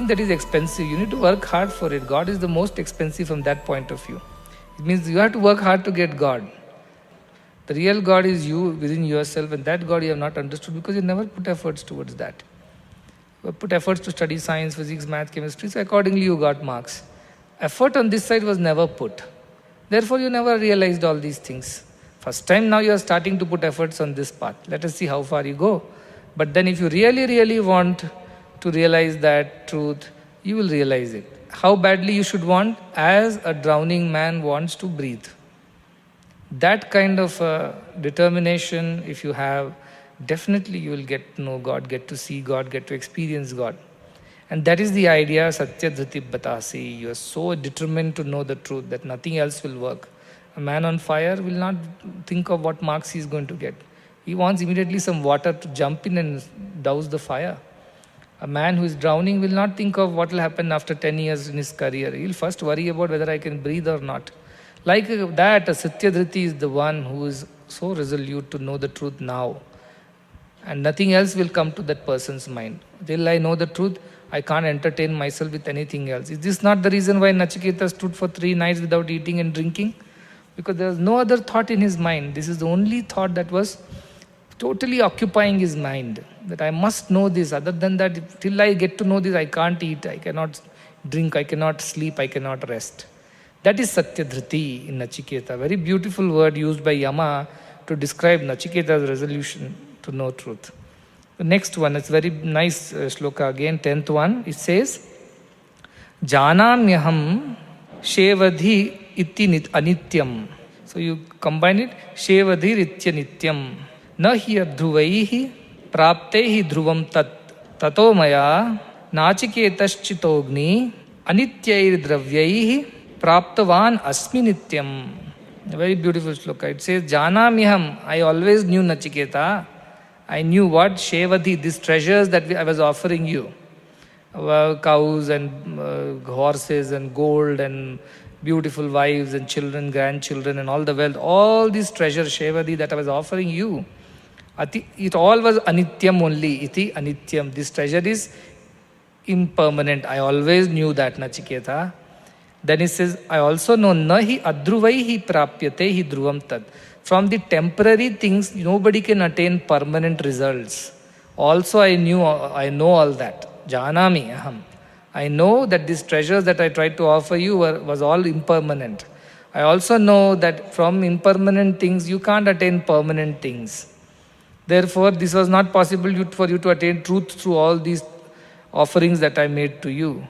nothing that is expensive. You need to work hard for it. God is the most expensive from that point of view. It means you have to work hard to get God. The real God is you within yourself, and that God you have not understood because you never put efforts towards that. You put efforts to study science, physics, math, chemistry, so accordingly you got marks. Effort on this side was never put. Therefore, you never realized all these things. First time now you are starting to put efforts on this path. Let us see how far you go. But then if you really, really want to realize that truth, you will realize it. How badly you should want? As a drowning man wants to breathe. That kind of determination, if you have, definitely you will get to know God, get to see God, get to experience God. And that is the idea, Satya Dhriti Batasi. You are so determined to know the truth that nothing else will work. A man on fire will not think of what marks he is going to get. He wants immediately some water to jump in and douse the fire. A man who is drowning will not think of what will happen after 10 years in his career. He will first worry about whether I can breathe or not. Like that, a Satya Dhriti is the one who is so resolute to know the truth now. And nothing else will come to that person's mind. Till I know the truth, I can't entertain myself with anything else. Is this not the reason why Nachiketa stood for 3 nights without eating and drinking? Because there was no other thought in his mind. This is the only thought that was totally occupying his mind. That I must know this. Other than that, till I get to know this, I can't eat, I cannot drink, I cannot sleep, I cannot rest. That is Satya Dhriti in Nachiketa. Very beautiful word used by Yama to describe Nachiketa's resolution to know truth. The next one is very nice shloka again, 10th one. It says, Janamyaham Shevadhi iti anityam. So you combine it, Shevadhi ritya nityam. Na hi adhruvaihi praptehi dhruvam tato maya nachiketaschtitogni anityair dravyaihi praptavan asmi nityam. A very beautiful shloka. It says, Janamyaham, I always knew Nachiketa. I knew what? Shevadhi, these treasures that I was offering you. Cows and horses and gold and beautiful wives and children, grandchildren and all the wealth. All these treasures, Shevadhi, that I was offering you. It all was anityam only. Iti anityam. This treasure is impermanent. I always knew that, Nachiketa. Then he says, I also know nahi adhruvaihi prapyate hi dhruvam tad. From the temporary things, nobody can attain permanent results. Also, I know all that. Janami aham. I know that these treasures that I tried to offer you was all impermanent. I also know that from impermanent things, you can't attain permanent things. Therefore, this was not possible for you to attain truth through all these offerings that I made to you.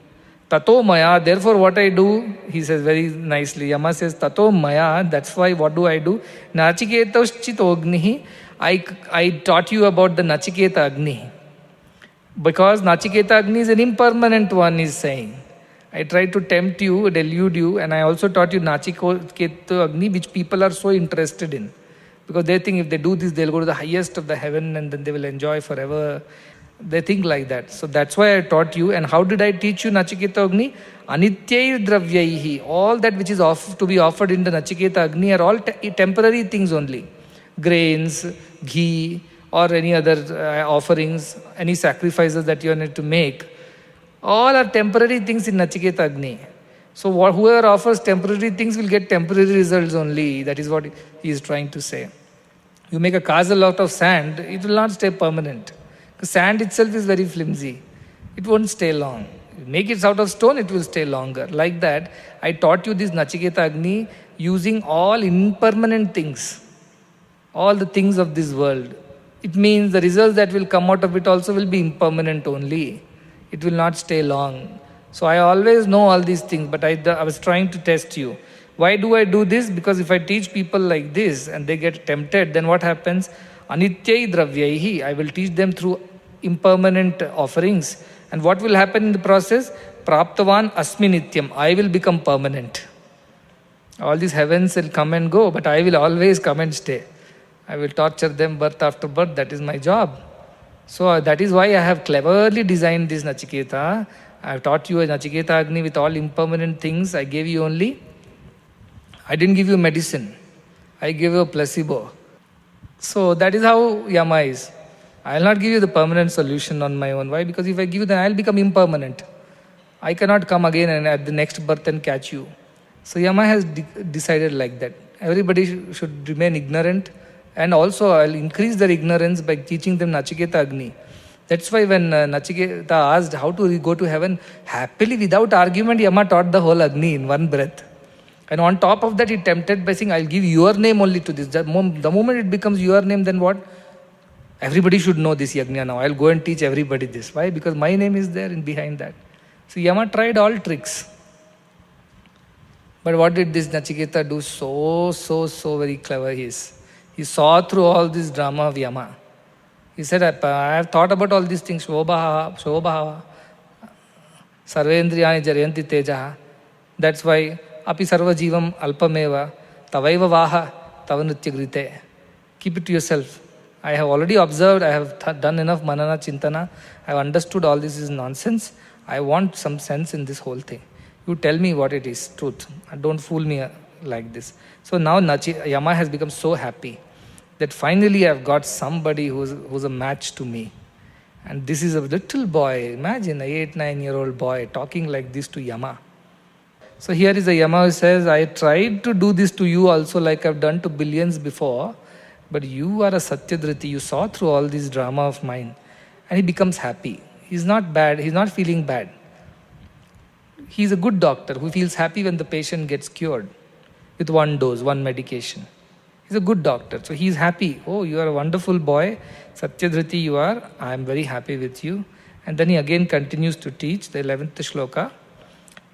Tato maya, therefore what I do, he says very nicely, Yama says, Tato maya, that's why what do I do? Nachiketoschitognihi, I taught you about the Nachiketa Agni. Because Nachiketa Agni is an impermanent one, he's saying. I tried to tempt you, delude you, and I also taught you Nachiketa Agni, which people are so interested in. Because they think if they do this, they'll go to the highest of the heaven and then they will enjoy forever. They think like that. So that's why I taught you. And how did I teach you Nachiketa Agni? Anityair dravyaihi. All that which is to be offered in the Nachiketa Agni are all temporary things only. Grains, ghee, or any other offerings, any sacrifices that you need to make. All are temporary things in Nachiketa Agni. So whoever offers temporary things will get temporary results only. That is what he is trying to say. You make a castle out of sand, it will not stay permanent. Because sand itself is very flimsy. It won't stay long. You make it out of stone, it will stay longer. Like that, I taught you this Nachiketa Agni using all impermanent things. All the things of this world. It means the results that will come out of it also will be impermanent only. It will not stay long. So I always know all these things, but I was trying to test you. Why do I do this? Because if I teach people like this and they get tempted, then what happens? Anityai dravyaihi. I will teach them through impermanent offerings. And what will happen in the process? Praptavan asmi nityam. I will become permanent. All these heavens will come and go, but I will always come and stay. I will torture them birth after birth. That is my job. So that is why I have cleverly designed this Nachiketa. I have taught you a Nachiketa Agni with all impermanent things. I gave you I didn't give you medicine. I gave you a placebo. So that is how Yama is. I will not give you the permanent solution on my own. Why? Because if I give you, then I will become impermanent. I cannot come again and at the next birth and catch you. So Yama has decided like that. Everybody should remain ignorant, and also I'll increase their ignorance by teaching them Nachiketa Agni. That's why when Nachiketa asked how to go to heaven, happily without argument, Yama taught the whole Agni in one breath. And on top of that, he tempted by saying, I'll give your name only to this. The moment it becomes your name, then what? Everybody should know this yajna now. I'll go and teach everybody this. Why? Because my name is there in behind that. So Yama tried all tricks. But what did this Nachiketa do? So very clever he is. He saw through all this drama of Yama. He said, I have thought about all these things. Shobha, Sarvendriyani Jarayanti Tejaha. That's why Api Sarva Jivam Alpameva Tavaiva Vaha Tavanritya Grite. Keep it to yourself. I have already observed, I have done enough manana chintana, I have understood all this is nonsense. I want some sense in this whole thing. You tell me what it is, truth. Don't fool me like this. So now Yama has become so happy that finally I've got somebody who's a match to me. And this is a little boy, imagine an 8-9-year-old boy talking like this to Yama. So here is a Yama who says, I tried to do this to you also like I've done to billions before, but you are a Satyadriti, you saw through all this drama of mine. And he becomes happy. He's not bad, he's not feeling bad. He's a good doctor who feels happy when the patient gets cured with one dose, one medication. He's a good doctor, so he's happy. Oh, you are a wonderful boy, Satyadriti you are, I am very happy with you. And then he again continues to teach the 11th shloka.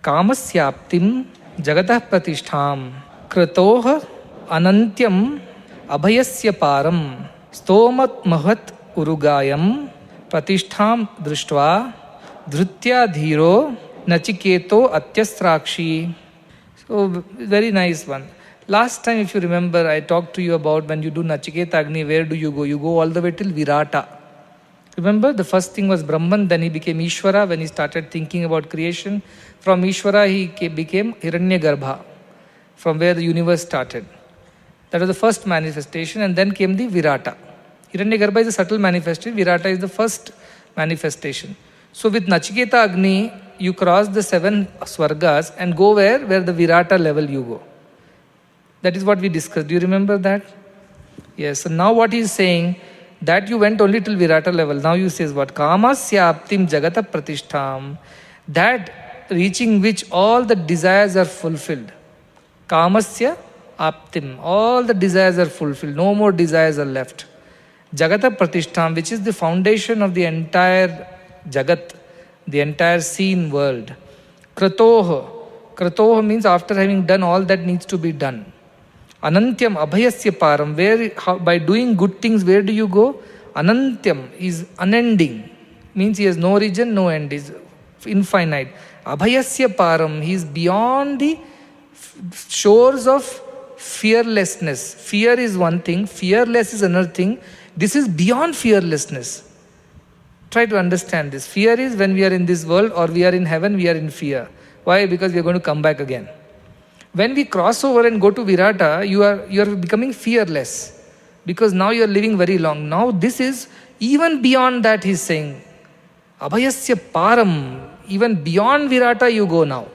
Kamasyaptim jagatah pratishtham kratoha anantyam abhayasya param stomat mahat urugayam pratishtham drishtva dhrutya dhiro nachiketo atyastrakshi. So, very nice one. Last time, if you remember, I talked to you about when you do Nachiketa Agni, where do you go? You go all the way till Virata. Remember, the first thing was Brahman, then he became Ishvara when he started thinking about creation. From Ishvara, he became Hiranyagarbha, from where the universe started. That was the first manifestation, and then came the Virata. Hiranyagarbha is a subtle manifestation, Virata is the first manifestation. So with Nachiketa Agni, you cross the 7 Swargas and go where? Where the Virata level you go. That is what we discussed. Do you remember that? Yes. So now what he is saying, that you went only till Virata level. Now you says what? Kamasya aptim jagata pratishtham. That reaching which all the desires are fulfilled. Kamasya aptim. All the desires are fulfilled. No more desires are left. Jagata pratishtham, which is the foundation of the entire Jagat, the entire seen world. Kratoha. Kratoha means after having done all that needs to be done. Anantyam abhayasya param, where by doing good things, where do you go? Anantyam is unending, means he has no origin, no end, is infinite. Abhayasya param, he is beyond the shores of fearlessness. Fear is one thing, fearless is another thing. This is beyond fearlessness. Try to understand this. Fear is when we are in this world or we are in heaven, we are in fear. Why? Because we are going to come back again. When we cross over and go to Virata, you are becoming fearless. Because now you are living very long. Now this is even beyond that, he is saying. Abhayasya param. Even beyond Virata you go now.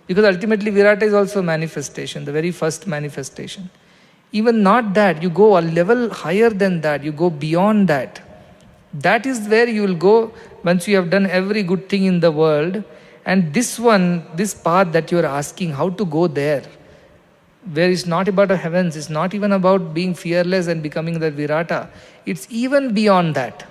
Because ultimately Virata is also manifestation, the very first manifestation. Even not that, you go a level higher than that, you go beyond that. That is where you will go once you have done every good thing in the world. And this one, this path that you are asking, how to go there, where it's not about the heavens, it's not even about being fearless and becoming the Virata. It's even beyond that.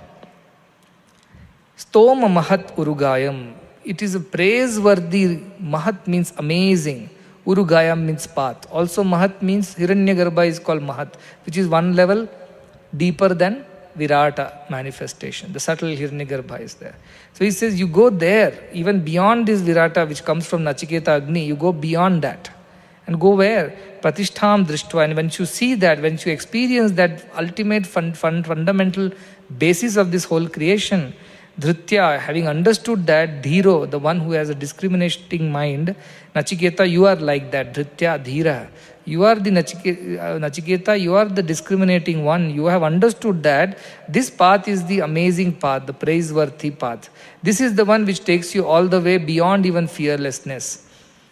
Stoma mahat urugayam. It is a praiseworthy. Mahat means amazing. Urugayam means path. Also Mahat means Hiranyagarbha is called Mahat, which is one level deeper than Virata manifestation. The subtle Hiranyagarbha is there. So he says you go there, even beyond this Virata which comes from Nachiketa Agni, you go beyond that. And go where? Pratishtham drishtva. And when you see that, when you experience that ultimate fundamental basis of this whole creation, Dhrutya, having understood that, Dhiro, the one who has a discriminating mind, Nachiketa, you are like that, Dhrutya, Dhira. You are the Nachiketa, you are the discriminating one. You have understood that this path is the amazing path, the praiseworthy path. This is the one which takes you all the way beyond even fearlessness.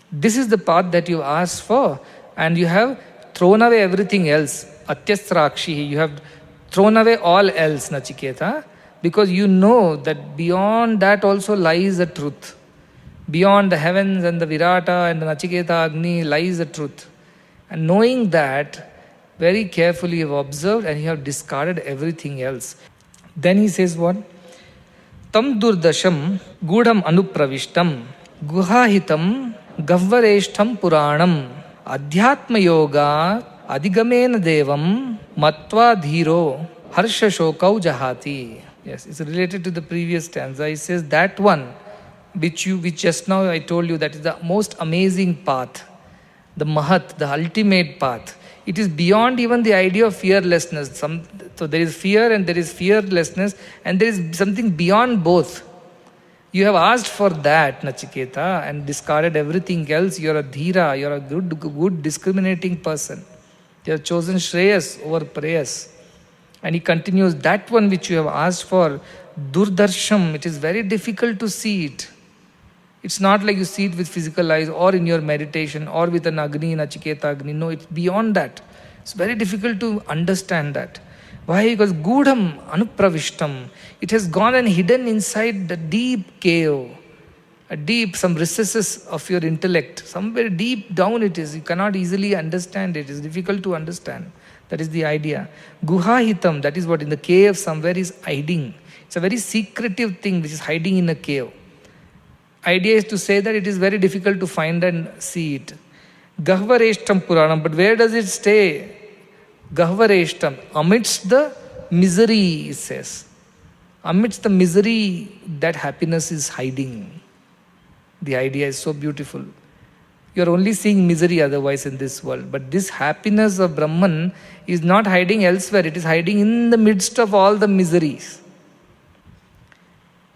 This is the path that you asked for, and you have thrown away everything else. Atyasrakshi, you have thrown away all else, Nachiketa, because you know that beyond that also lies the truth. Beyond the heavens and the Virata and the Nachiketa Agni lies the truth. And knowing that, very carefully you have observed and you have discarded everything else. Then he says what? Tam durdasham gudam anupravishtam guhahitam gavvareshtham puranam adhyatma yoga adigamena devam matva dhiro harsha shokau jahati. Yes, it's related to the previous stanza. He says that one which just now I told you, that is the most amazing path, the Mahat, the ultimate path. It is beyond even the idea of fearlessness. So there is fear and there is fearlessness, and there is something beyond both. You have asked for that, Nachiketa, and discarded everything else. You are a dhira, you are a good discriminating person. You have chosen Shreyas over Prayas. And he continues, that one which you have asked for, Durdarsham, it is very difficult to see it. It's not like you see it with physical eyes or in your meditation or with an Agni, Nachiketa Agni. No, it's beyond that. It's very difficult to understand that. Why? Because Gudam Anupravishtam. It has gone and hidden inside the deep cave, some recesses of your intellect. Somewhere deep down it is. You cannot easily understand it. It's difficult to understand. That is the idea. Guhahitam, that is what in the cave somewhere is hiding. It's a very secretive thing which is hiding in a cave. Idea is to say that it is very difficult to find and see it. Gahvareshtam Puranam, but where does it stay? Gahvareshtam, amidst the misery, it says. Amidst the misery, that happiness is hiding. The idea is so beautiful. You are only seeing misery otherwise in this world. But this happiness of Brahman is not hiding elsewhere. It is hiding in the midst of all the miseries.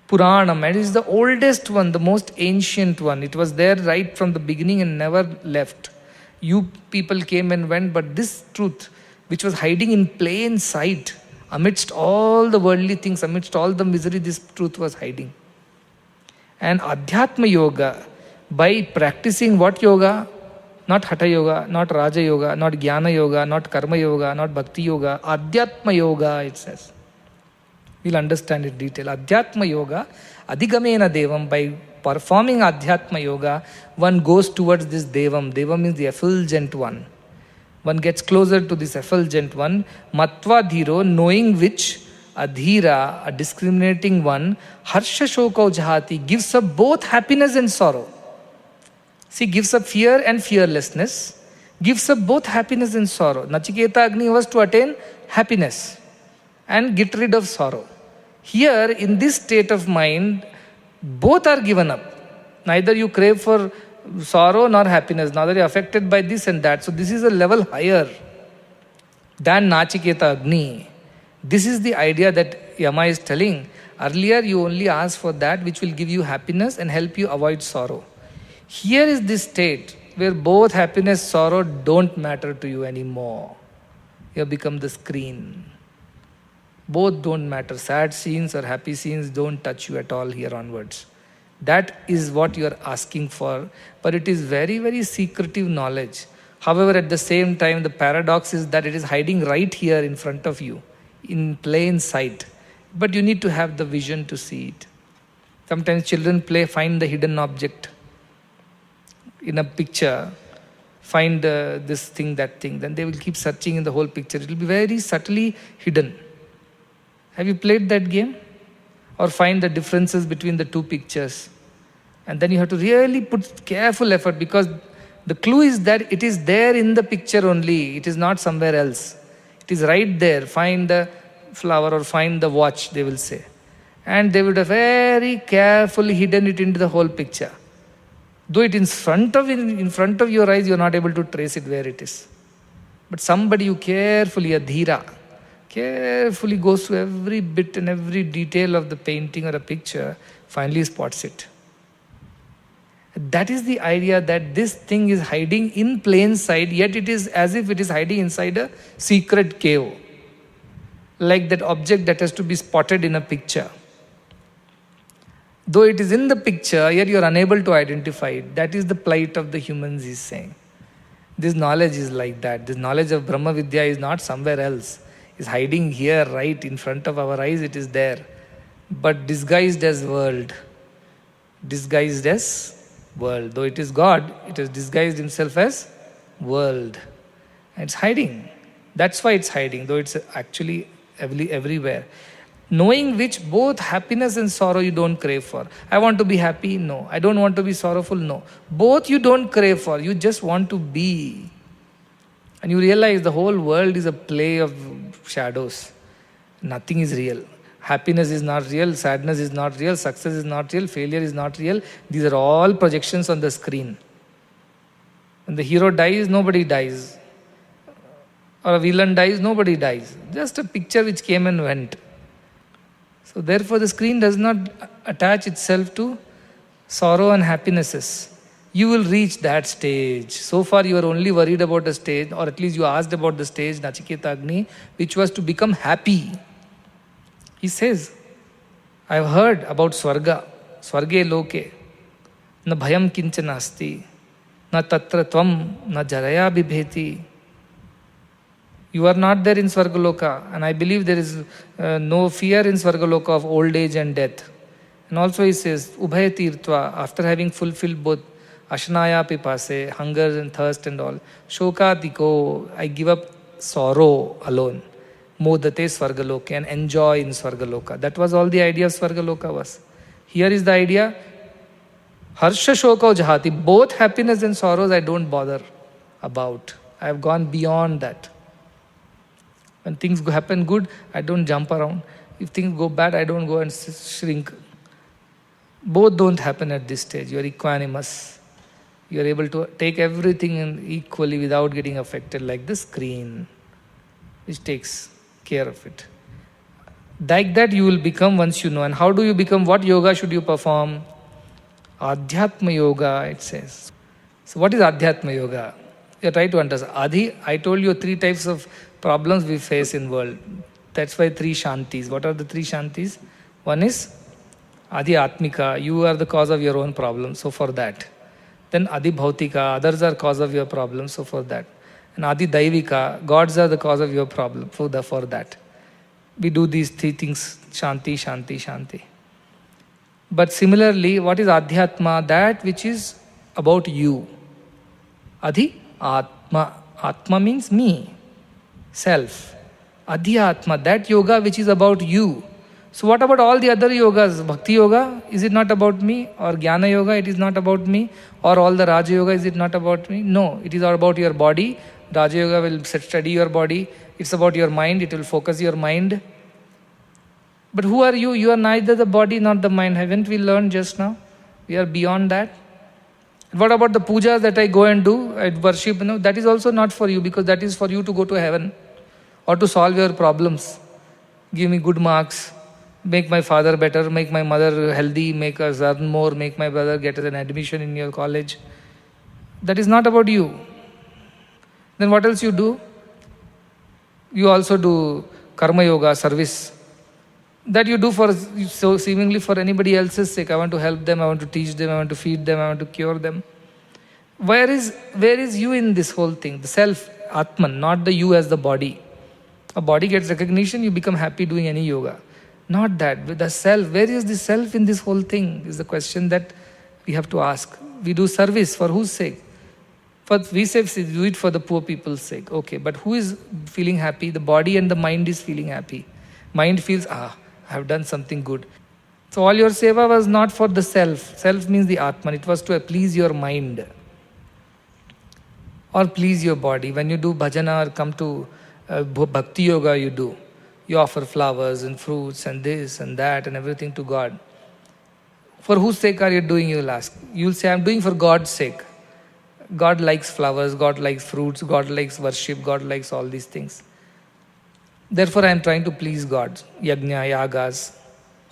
Puranam, and it is the oldest one, the most ancient one. It was there right from the beginning and never left. You people came and went, but this truth, which was hiding in plain sight, amidst all the worldly things, amidst all the misery, this truth was hiding. And Adhyatma Yoga, by practicing what yoga? Not Hatha Yoga, not Raja Yoga, not Jnana Yoga, not Karma Yoga, not Bhakti Yoga. Adhyatma Yoga, it says. We'll understand in detail. Adhyatma Yoga, Adigamena Devam, by performing Adhyatma Yoga, one goes towards this Devam. Devam means the effulgent one. One gets closer to this effulgent one. Matva Dhiro, knowing which, Adhira, a discriminating one, Harsha Shokau Jahati, gives up both happiness and sorrow. See, gives up fear and fearlessness, gives up both happiness and sorrow. Nachiketa Agni was to attain happiness and get rid of sorrow. Here, in this state of mind, both are given up. Neither you crave for sorrow nor happiness, neither you are affected by this and that. So this is a level higher than Nachiketa Agni. This is the idea that Yama is telling. Earlier you only ask for that which will give you happiness and help you avoid sorrow. Here is this state where both happiness, sorrow don't matter to you anymore. You have become the screen. Both don't matter. Sad scenes or happy scenes don't touch you at all here onwards. That is what you are asking for, but it is very, very secretive knowledge. However, at the same time, the paradox is that it is hiding right here in front of you, in plain sight. But you need to have the vision to see it. Sometimes children find the hidden object in a picture, find this thing, that thing. Then they will keep searching in the whole picture. It will be very subtly hidden. Have you played that game? Or find the differences between the two pictures. And then you have to really put careful effort, because the clue is that it is there in the picture only. It is not somewhere else. It is right there. Find the flower or find the watch, they will say. And they would have very carefully hidden it into the whole picture. Though it is in front of your eyes, you are not able to trace it where it is. But somebody you carefully, a dhira, carefully goes through every bit and every detail of the painting or a picture, finally spots it. That is the idea, that this thing is hiding in plain sight, yet it is as if it is hiding inside a secret cave. Like that object that has to be spotted in a picture. Though it is in the picture, yet you are unable to identify it. That is the plight of the humans, he is saying. This knowledge is like that. This knowledge of Brahma Vidya is not somewhere else. It's hiding here, right in front of our eyes, it is there. But disguised as world. Disguised as world. Though it is God, it has disguised himself as world. And it's hiding. That's why it's hiding, though it's actually everywhere. Knowing which both happiness and sorrow you don't crave for. I want to be happy? No. I don't want to be sorrowful? No. Both you don't crave for. You just want to be. And you realize the whole world is a play of shadows. Nothing is real. Happiness is not real. Sadness is not real. Success is not real. Failure is not real. These are all projections on the screen. When the hero dies, nobody dies. Or a villain dies, nobody dies. Just a picture which came and went. So therefore the screen does not attach itself to sorrow and happinesses. You will reach that stage. So far you are only worried about the stage, or at least you asked about the stage, Nachiketa Agni, which was to become happy. He says, I have heard about Swarga, Swarge Loke, na bhayam kinchana asti, na tatra tvam, na jaraya bibheti. You are not there in Swargaloka, and I believe there is no fear in Swargaloka of old age and death. And also he says, Ubhay tirtva, after having fulfilled both Ashnaya pipase, hunger and thirst and all, Shoka tiko, I give up sorrow alone. Modate Swargaloka, and enjoy in Swargaloka. That was all the idea of Swargaloka was. Here is the idea, Harsha Shoka Jahati, both happiness and sorrows I don't bother about. I have gone beyond that. When things happen good, I don't jump around. If things go bad, I don't go and shrink. Both don't happen at this stage. You are equanimous. You are able to take everything in equally without getting affected, like the screen, which takes care of it. Like that you will become once you know. And how do you become? What yoga should you perform? Adhyatma yoga, it says. So what is Adhyatma yoga? You try to understand. Adi, I told you 3 types of problems we face in world. That's why 3 shantis. What are the 3 shantis? One is Adi Atmika, you are the cause of your own problem, so for that. Then Adi Bhautika, others are cause of your problem, so for that. And Adi Daivika, gods are the cause of your problem, for that. We do these 3 things, Shanti, Shanti, Shanti. But similarly, what is Adhyatma? That which is about you. Adi Atma. Atma means me. Self. Adhyatma, that yoga which is about you. So what about all the other yogas? Bhakti yoga, is it not about me? Or Jnana yoga, it is not about me? Or all the Raja yoga, is it not about me? No, it is all about your body. Raja yoga will study your body. It's about your mind, it will focus your mind. But who are you? You are neither the body nor the mind. Haven't we learned just now? We are beyond that. What about the pujas that I go and do, I worship? No, that is also not for you, because that is for you to go to heaven or to solve your problems. Give me good marks, make my father better, make my mother healthy, make us earn more, make my brother get an admission in your college. That is not about you. Then what else you do? You also do karma yoga, service. That you do for, so seemingly for anybody else's sake. I want to help them, I want to teach them, I want to feed them, I want to cure them. Where is you in this whole thing? The self, Atman, not the you as the body. A body gets recognition, you become happy doing any yoga. Not that. With the self, where is the self in this whole thing? Is the question that we have to ask. We do service for whose sake? For we say do it for the poor people's sake. Okay, but who is feeling happy? The body and the mind is feeling happy. Mind feels, I have done something good. So all your seva was not for the self. Self means the Atman. It was to please your mind or please your body. When you do bhajana or come to bhakti yoga, you offer flowers and fruits and this and that and everything to God. For whose sake are you doing, you will ask. You will say, I am doing for God's sake. God likes flowers, God likes fruits, God likes worship, God likes all these things. Therefore, I am trying to please God. Yajna, yagas,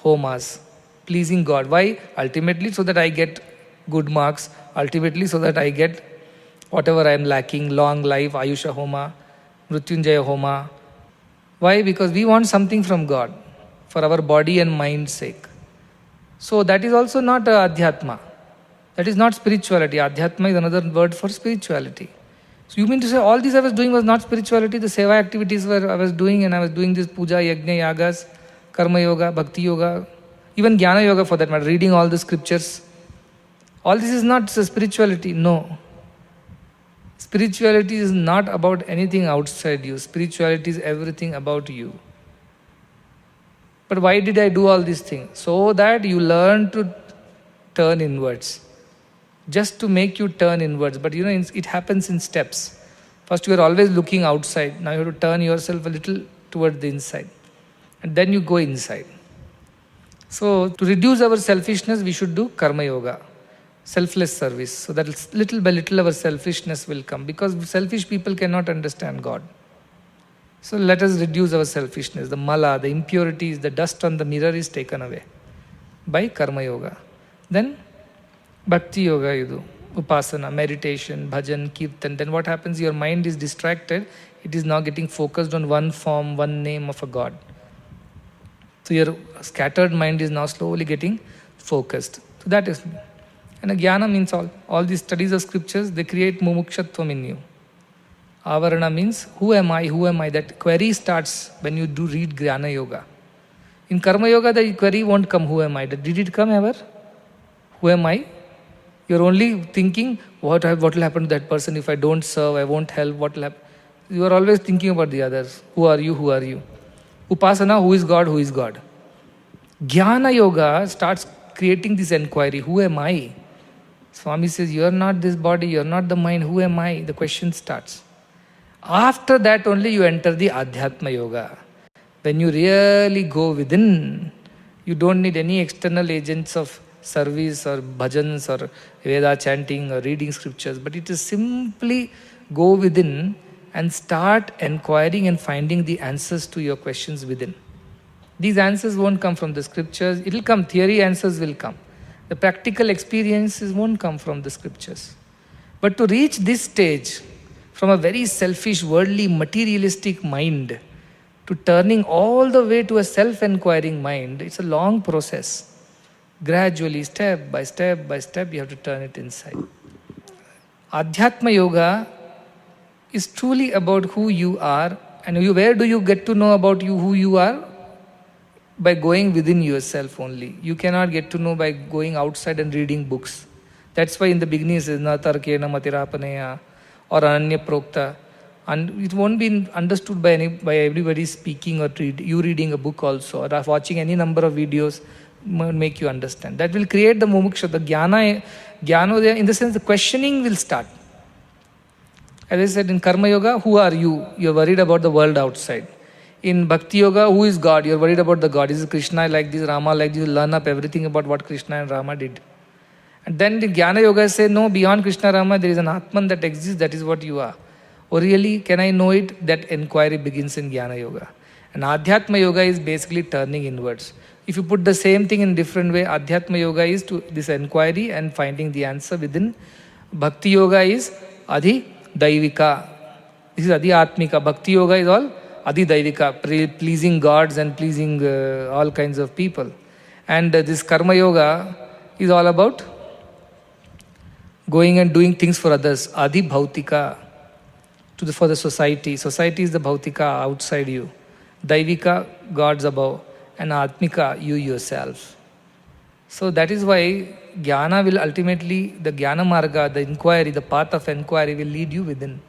homas, pleasing God. Why? Ultimately, so that I get good marks, ultimately so that I get whatever I am lacking, long life, Ayusha Homa, Mrityunjaya Homa. Why? Because we want something from God for our body and mind's sake. So that is also not Adhyatma. That is not spirituality. Adhyatma is another word for spirituality. So you mean to say all this I was doing was not spirituality? The seva activities were I was doing, and I was doing this puja, yajna, yagas, karma yoga, bhakti yoga, even jnana yoga for that matter, reading all the scriptures. All this is not spirituality. No. Spirituality is not about anything outside you. Spirituality is everything about you. But why did I do all these things? So that you learn to turn inwards. Just to make you turn inwards. But it happens in steps. First you are always looking outside. Now you have to turn yourself a little toward the inside. And then you go inside. So to reduce our selfishness, we should do karma yoga. Selfless service. So that little by little our selfishness will come. Because selfish people cannot understand God. So let us reduce our selfishness. The mala, the impurities, the dust on the mirror is taken away by karma yoga. Then bhakti yoga you do. Upasana, meditation, bhajan, kirtan. Then what happens? Your mind is distracted. It is now getting focused on one form, one name of a God. So your scattered mind is now slowly getting focused. So that is... And jnana means all these studies of scriptures, they create mumukshatvam in you. Avarana means, who am I, who am I? That query starts when you do read jnana yoga. In karma yoga, the query won't come, who am I? Did it come ever? Who am I? You're only thinking, what will happen to that person if I don't serve, I won't help, what will happen? You are always thinking about the others. Who are you, who are you? Upasana, who is God, who is God? Jnana yoga starts creating this inquiry, who am I? Swami says, you are not this body, you are not the mind, who am I? The question starts. After that only you enter the Adhyatma yoga. When you really go within, you don't need any external agents of service or bhajans or Veda chanting or reading scriptures, but it is simply go within and start inquiring and finding the answers to your questions within. These answers won't come from the scriptures, it will come, theory answers will come. The practical experiences won't come from the scriptures. But to reach this stage, from a very selfish, worldly, materialistic mind, to turning all the way to a self-inquiring mind, it's a long process. Gradually, step by step by step, you have to turn it inside. Adhyatma yoga is truly about who you are. And where do you get to know about you, who you are? By going within yourself only. You cannot get to know by going outside and reading books. That's why in the beginning it says, na tarkena matirapaneya or ananya prokta. And it won't be understood by everybody speaking or you reading a book also, or watching any number of videos make you understand. That will create the mumuksha, the jnana in the sense the questioning will start. As I said, in karma yoga, who are you? You're worried about the world outside. In Bhakti Yoga, who is God? You're worried about the God. Is Krishna like this, Rama like this? You learn up everything about what Krishna and Rama did. And then the Jnana Yoga say, no, beyond Krishna Rama, there is an Atman that exists, that is what you are. Oh really, can I know it? That inquiry begins in Jnana Yoga. And Adhyatma Yoga is basically turning inwards. If you put the same thing in different way, Adhyatma Yoga is to this inquiry and finding the answer within. Bhakti Yoga is Adhi Daivika. This is Adhi Atmika. Bhakti Yoga is all Adhidaivika, pleasing gods and pleasing all kinds of people. And this Karma Yoga is all about going and doing things for others. Adi Bhautika, for the society. Society is the Bhautika outside you. Daivika, gods above. And Atmika, you yourself. So that is why Jnana will ultimately, the Jnana Marga, the inquiry, the path of inquiry will lead you within.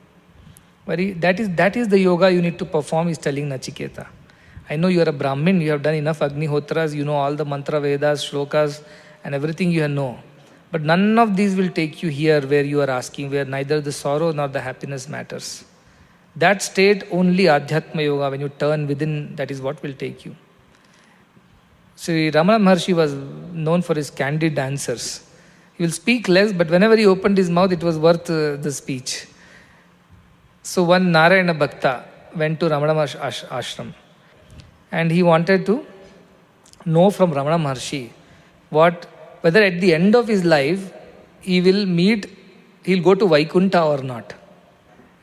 That is the yoga you need to perform, is telling Nachiketa. I know you are a Brahmin, you have done enough Agnihotras, you know all the mantra Vedas, shlokas and everything you know. But none of these will take you here where you are asking, where neither the sorrow nor the happiness matters. That state only Adhyatma Yoga, when you turn within, that is what will take you. Sri Ramana Maharshi was known for his candid answers. He will speak less, but whenever he opened his mouth, it was worth the speech. So one Narayana Bhakta went to Ramana Maharshi ashram, and he wanted to know from Ramana Maharshi whether at the end of his life he'll go to Vaikuntha or not.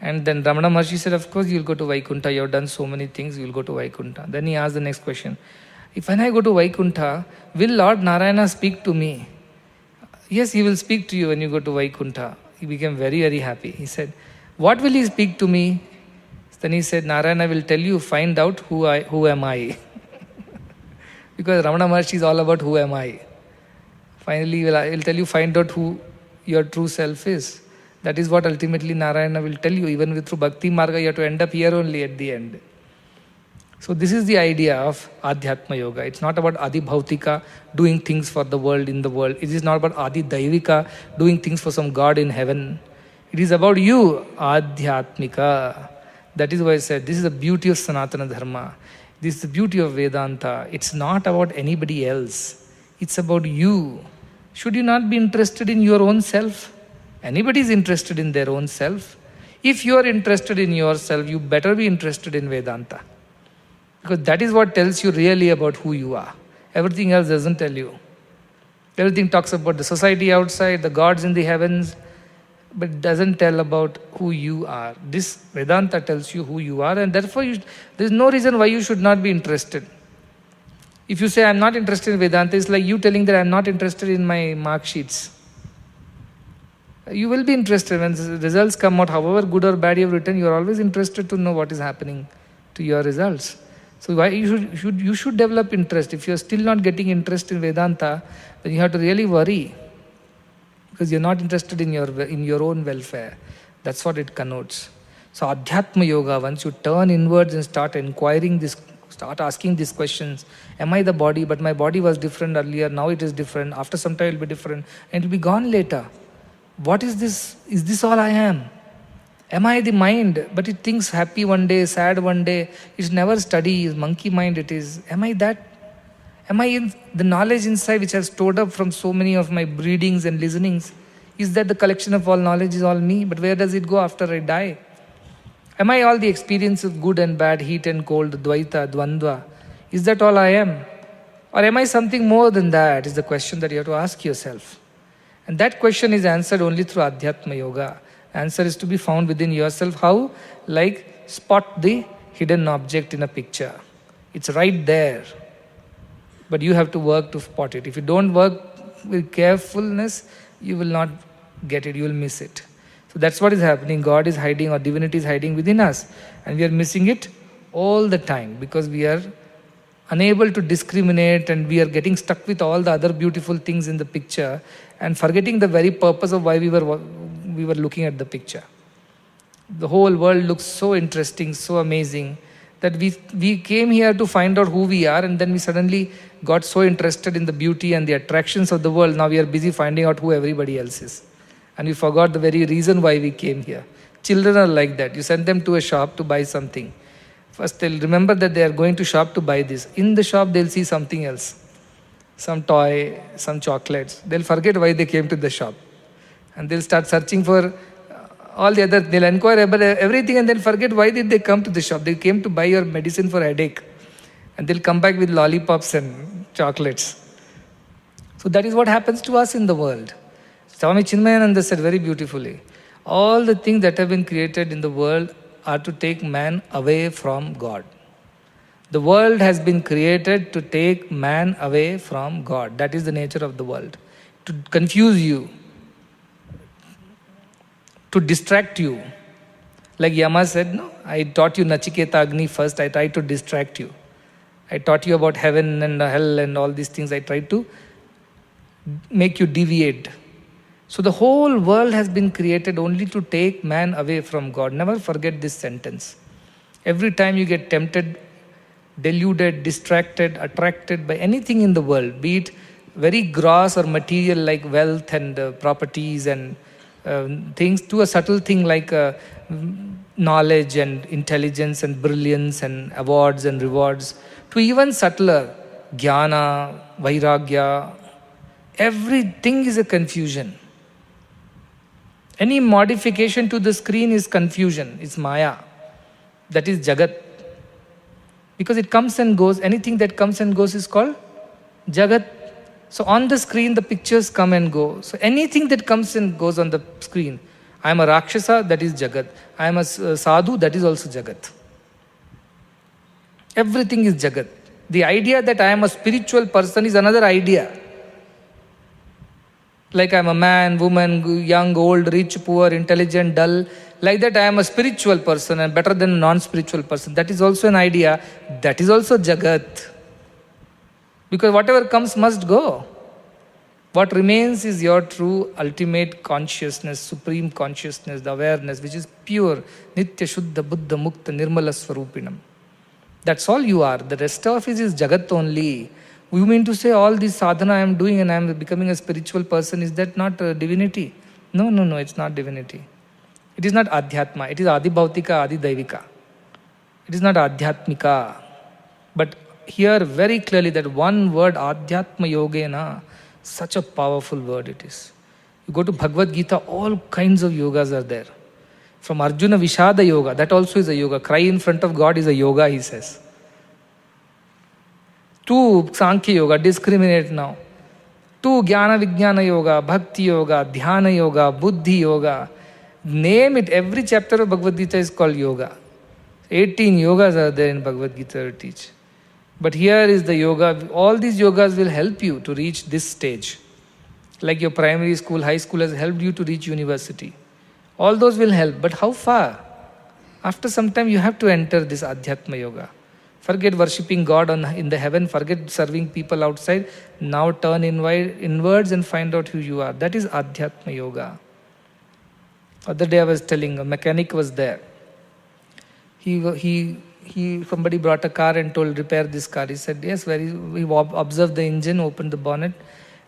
And then Ramana Maharshi said, of course you'll go to Vaikuntha, you have done so many things, you'll go to Vaikuntha. Then he asked the next question, if when I go to Vaikuntha, will Lord Narayana speak to me? Yes, he will speak to you when you go to Vaikuntha. He became very, very happy. He said, what will he speak to me? Then he said, Narayana will tell you, find out who am I. Because Ramana Maharshi is all about who am I. Finally, he'll tell you, find out who your true self is. That is what ultimately Narayana will tell you. Even through Bhakti Marga, you have to end up here only at the end. So this is the idea of Adhyatma Yoga. It's not about Adi Bhautika, doing things for the world, in the world. It is not about Adi Daivika, doing things for some God in heaven. It is about you, Adhyatmika. That is why I said, this is the beauty of Sanatana Dharma. This is the beauty of Vedanta. It's not about anybody else. It's about you. Should you not be interested in your own self? Anybody is interested in their own self. If you are interested in yourself, you better be interested in Vedanta. Because that is what tells you really about who you are. Everything else doesn't tell you. Everything talks about the society outside, the gods in the heavens, but doesn't tell about who you are. This Vedanta tells you who you are, and therefore there is no reason why you should not be interested. If you say, I'm not interested in Vedanta, it's like you telling that I'm not interested in my mark sheets. You will be interested when the results come out, however good or bad you have written, you are always interested to know what is happening to your results. So why you should develop interest. If you are still not getting interest in Vedanta, then you have to really worry, because you're not interested in your own welfare. That's what it connotes. So Adhyatma Yoga, once you turn inwards and start inquiring this, start asking these questions. Am I the body? But my body was different earlier, now it is different. After some time it will be different, and it will be gone later. What is this? Is this all I am? Am I the mind? But it thinks happy one day, sad one day. It's never steady, it's monkey mind it is. Am I that? Am I in the knowledge inside which has stored up from so many of my breedings and listenings? Is that the collection of all knowledge is all me? But where does it go after I die? Am I all the experience of good and bad, heat and cold, Dvaita, Dvandva? Is that all I am? Or am I something more than that? Is the question that you have to ask yourself. And that question is answered only through Adhyatma Yoga. Answer is to be found within yourself. How? Like spot the hidden object in a picture. It's right there. But you have to work to spot it. If you don't work with carefulness, you will not get it, you will miss it. So that's what is happening. God is hiding, or divinity is hiding within us. And we are missing it all the time because we are unable to discriminate, and we are getting stuck with all the other beautiful things in the picture and forgetting the very purpose of why we were looking at the picture. The whole world looks so interesting, so amazing, that we came here to find out who we are, and then we suddenly got so interested in the beauty and the attractions of the world. Now we are busy finding out who everybody else is. And we forgot the very reason why we came here. Children are like that. You send them to a shop to buy something. First they'll remember that they are going to shop to buy this. In the shop they'll see something else. Some toy, some chocolates. They'll forget why they came to the shop. And they'll start searching for all the other, they'll inquire about everything and then forget why did they come to the shop. They came to buy your medicine for headache. And they'll come back with lollipops and chocolates. So that is what happens to us in the world. Swami Chinmayananda said very beautifully, all the things that have been created in the world are to take man away from God. The world has been created to take man away from God. That is the nature of the world. To confuse you, to distract you. Like Yama said, no, I taught you Nachiketa Agni first, I tried to distract you. I taught you about heaven and hell and all these things. I tried to make you deviate. So the whole world has been created only to take man away from God. Never forget this sentence. Every time you get tempted, deluded, distracted, attracted by anything in the world, be it very gross or material like wealth and properties and things, to a subtle thing like knowledge and intelligence and brilliance and awards and rewards, to even subtler, jnana, vairagya, everything is a confusion. Any modification to the screen is confusion, it's maya. That is Jagat. Because it comes and goes, anything that comes and goes is called Jagat. So on the screen, the pictures come and go. So anything that comes and goes on the screen. I am a Rakshasa, that is Jagat. I am a Sadhu, that is also Jagat. Everything is Jagat. The idea that I am a spiritual person is another idea. Like I am a man, woman, young, old, rich, poor, intelligent, dull. Like that I am a spiritual person and better than a non-spiritual person. That is also an idea. That is also Jagat. Because whatever comes must go. What remains is your true ultimate consciousness, supreme consciousness, the awareness, which is pure, Nitya Shuddha Buddha Mukta Nirmala Swarupinam. That's all you are. The rest of it is Jagat only. You mean to say all this sadhana I am doing and I am becoming a spiritual person, is that not divinity? No, it's not divinity. It is not Adhyatma. It is Adibhautika, Adidaivika. It is not Adhyatmika. But here very clearly that one word, Adhyatma Yogena, such a powerful word it is. You go to Bhagavad Gita, all kinds of yogas are there. From Arjuna Vishada Yoga, that also is a yoga. Cry in front of God is a yoga, he says. To Sankhya Yoga, discriminate now. To Jnana Vijnana Yoga, Bhakti Yoga, Dhyana Yoga, Buddhi Yoga. Name it, every chapter of Bhagavad Gita is called yoga. 18 yogas are there in Bhagavad Gita to teach. But here is the yoga. All these yogas will help you to reach this stage. Like your primary school, high school has helped you to reach university. All those will help. But how far? After some time you have to enter this Adhyatma Yoga. Forget worshipping God in the heaven. Forget serving people outside. Now turn inwards and find out who you are. That is Adhyatma Yoga. Other day I was telling, a mechanic was there. Somebody brought a car and told, repair this car. He said, yes, we observed the engine, opened the bonnet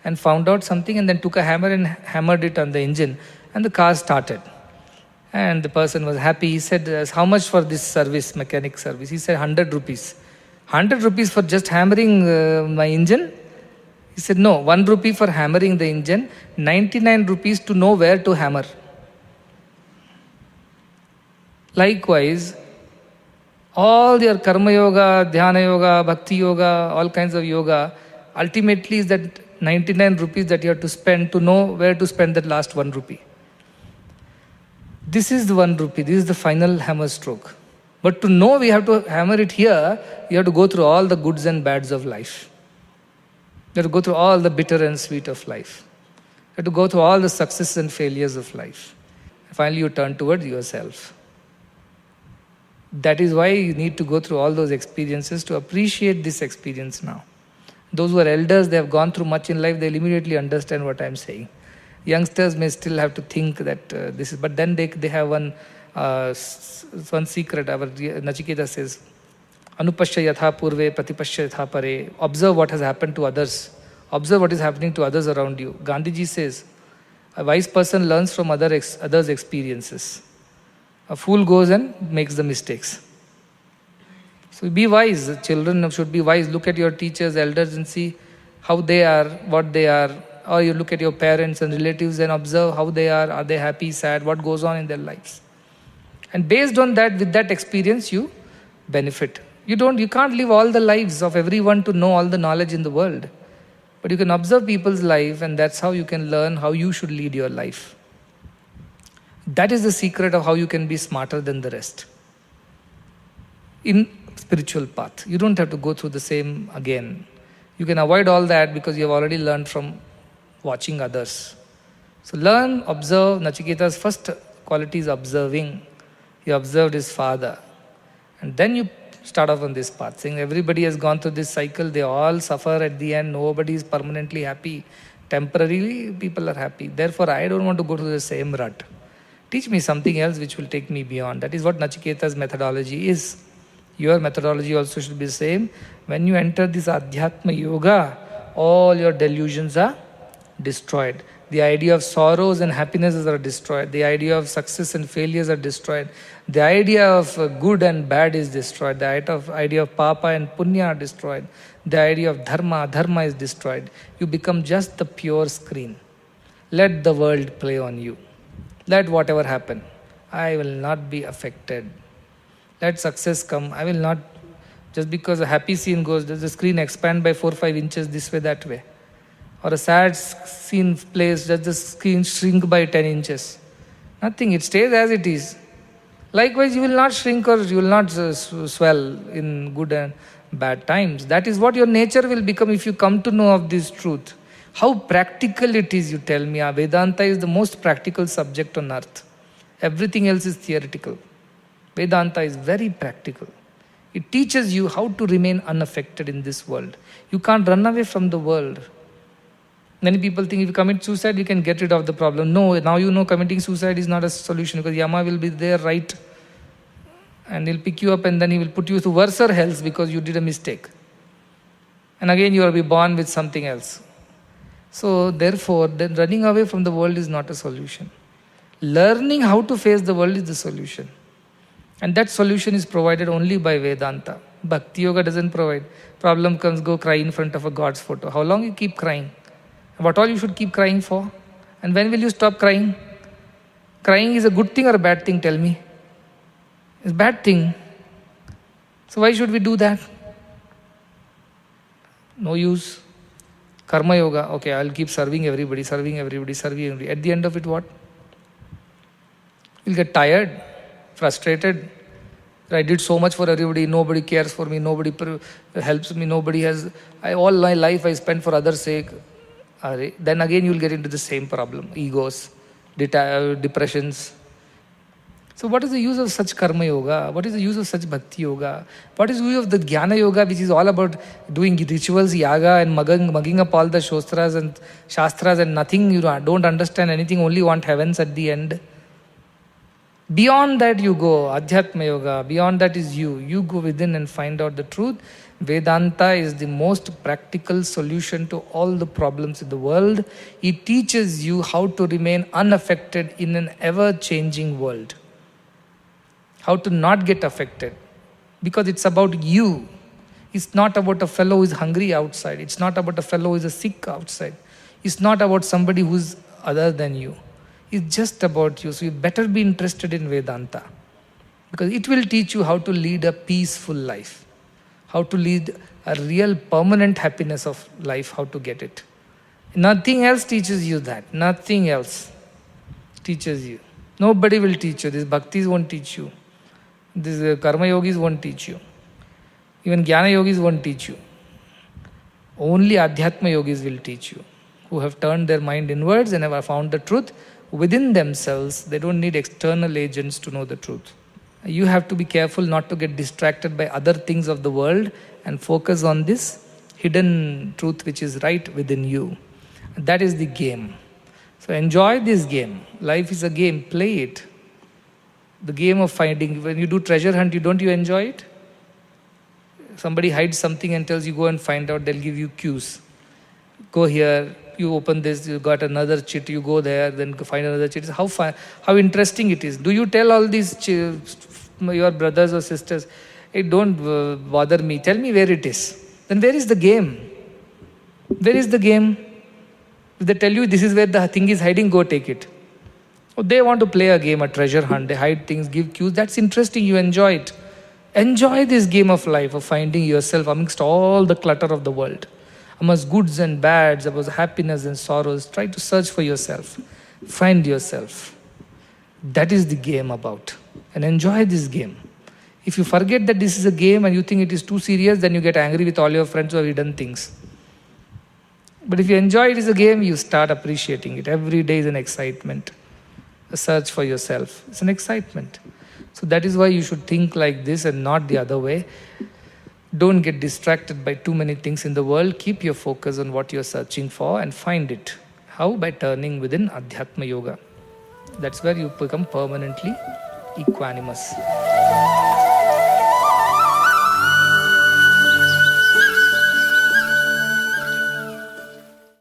and found out something, and then took a hammer and hammered it on the engine, and the car started. And the person was happy. He said, how much for this service, mechanic service? He said, 100 rupees. 100 rupees for just hammering my engine? He said, no, 1 rupee for hammering the engine, 99 rupees to know where to hammer. Likewise, all your karma yoga, dhyana yoga, bhakti yoga, all kinds of yoga, ultimately is that 99 rupees that you have to spend to know where to spend that last 1 rupee. This is the 1 rupee, this is the final hammer stroke. But to know we have to hammer it here, you have to go through all the goods and bads of life. You have to go through all the bitter and sweet of life. You have to go through all the successes and failures of life. Finally, you turn towards yourself. That is why you need to go through all those experiences to appreciate this experience now. Those who are elders, they have gone through much in life, they'll immediately understand what I'm saying. Youngsters may still have to think that this is, but then they have one secret. Our Nachiketa says, Anupashya yatha purve pratipashya yatha pare. Observe what has happened to others. Observe what is happening to others around you. Gandhiji says, a wise person learns from others' experiences. A fool goes and makes the mistakes. So be wise. Children should be wise. Look at your teachers, elders, and see how they are, what they are. Or you look at your parents and relatives and observe how they are. Are they happy, sad? What goes on in their lives? And based on that, with that experience, you benefit. You can't live all the lives of everyone to know all the knowledge in the world. But you can observe people's life, and that's how you can learn how you should lead your life. That is the secret of how you can be smarter than the rest. In spiritual path, you don't have to go through the same again. You can avoid all that because you have already learned from watching others. So learn, observe. Nachiketa's first quality is observing. He observed his father. And then you start off on this path, saying everybody has gone through this cycle, they all suffer at the end, nobody is permanently happy. Temporarily, people are happy. Therefore, I don't want to go to the same rut. Teach me something else which will take me beyond. That is what Nachiketa's methodology is. Your methodology also should be the same. When you enter this Adhyatma Yoga, all your delusions are destroyed. The idea of sorrows and happinesses are destroyed. The idea of success and failures are destroyed. The idea of good and bad is destroyed. The idea of papa and punya are destroyed. The idea of dharma is destroyed. You become just the pure screen. Let the world play on you. Let whatever happen, I will not be affected. Let success come, I will not, just because a happy scene goes, does the screen expand by 4-5 inches this way, that way? Or a sad scene plays, does the screen shrink by 10 inches? Nothing, it stays as it is. Likewise, you will not shrink or you will not swell in good and bad times. That is what your nature will become if you come to know of this truth. How practical it is, you tell me. Vedanta is the most practical subject on earth. Everything else is theoretical. Vedanta is very practical. It teaches you how to remain unaffected in this world. You can't run away from the world. Many people think if you commit suicide, you can get rid of the problem. No, now you know committing suicide is not a solution because Yama will be there, right? And he'll pick you up and then he will put you through worse hells because you did a mistake. And again you will be born with something else. So therefore, then running away from the world is not a solution. Learning how to face the world is the solution. And that solution is provided only by Vedanta. Bhakti Yoga doesn't provide. Problem comes, go cry in front of a God's photo. How long you keep crying? What all you should keep crying for? And when will you stop crying? Crying is a good thing or a bad thing, tell me? It's a bad thing. So why should we do that? No use. Karma Yoga, okay, I'll keep serving everybody. At the end of it, what? You'll get tired, frustrated. I did so much for everybody, nobody cares for me, nobody helps me, nobody has... all my life I spent for others' sake. Then again you will get into the same problem, egos, depressions. So what is the use of such karma yoga? What is the use of such bhakti yoga? What is the use of the jnana yoga, which is all about doing rituals, yaga, and mugging up all the shastras and nothing, you don't understand anything, only want heavens at the end. Beyond that you go, Adhyatma Yoga, beyond that is you. You go within and find out the truth. Vedanta is the most practical solution to all the problems in the world. It teaches you how to remain unaffected in an ever-changing world. How to not get affected. Because it's about you. It's not about a fellow who is hungry outside. It's not about a fellow who is sick outside. It's not about somebody who's other than you. It's just about you. So you better be interested in Vedanta. Because it will teach you how to lead a peaceful life. How to lead a real permanent happiness of life, how to get it. Nothing else teaches you that. Nothing else teaches you. Nobody will teach you. These bhaktis won't teach you. These karma yogis won't teach you. Even jnana yogis won't teach you. Only adhyatma yogis will teach you. Who have turned their mind inwards and have found the truth within themselves. They don't need external agents to know the truth. You have to be careful not to get distracted by other things of the world and focus on this hidden truth which is right within you. That is the game. So enjoy this game. Life is a game. Play it. The game of finding. When you do treasure hunt, you enjoy it? Somebody hides something and tells you go and find out. They'll give you cues. Go here. You open this, you got another chit, you go there, then find another chit. How interesting it is. Do you tell all these your brothers or sisters, hey, don't bother me, tell me where it is. Then where is the game? Where is the game? If they tell you this is where the thing is hiding, go take it. Or they want to play a game, a treasure hunt, they hide things, give cues. That's interesting, you enjoy it. Enjoy this game of life, of finding yourself amongst all the clutter of the world. Amongst goods and bads, amongst happiness and sorrows, try to search for yourself. Find yourself. That is the game about. And enjoy this game. If you forget that this is a game and you think it is too serious, then you get angry with all your friends who have hidden things. But if you enjoy it as a game, you start appreciating it. Every day is an excitement. A search for yourself. It's an excitement. So that is why you should think like this and not the other way. Don't get distracted by too many things in the world. Keep your focus on what you're searching for and find it. How? By turning within Adhyatma Yoga. That's where you become permanently equanimous.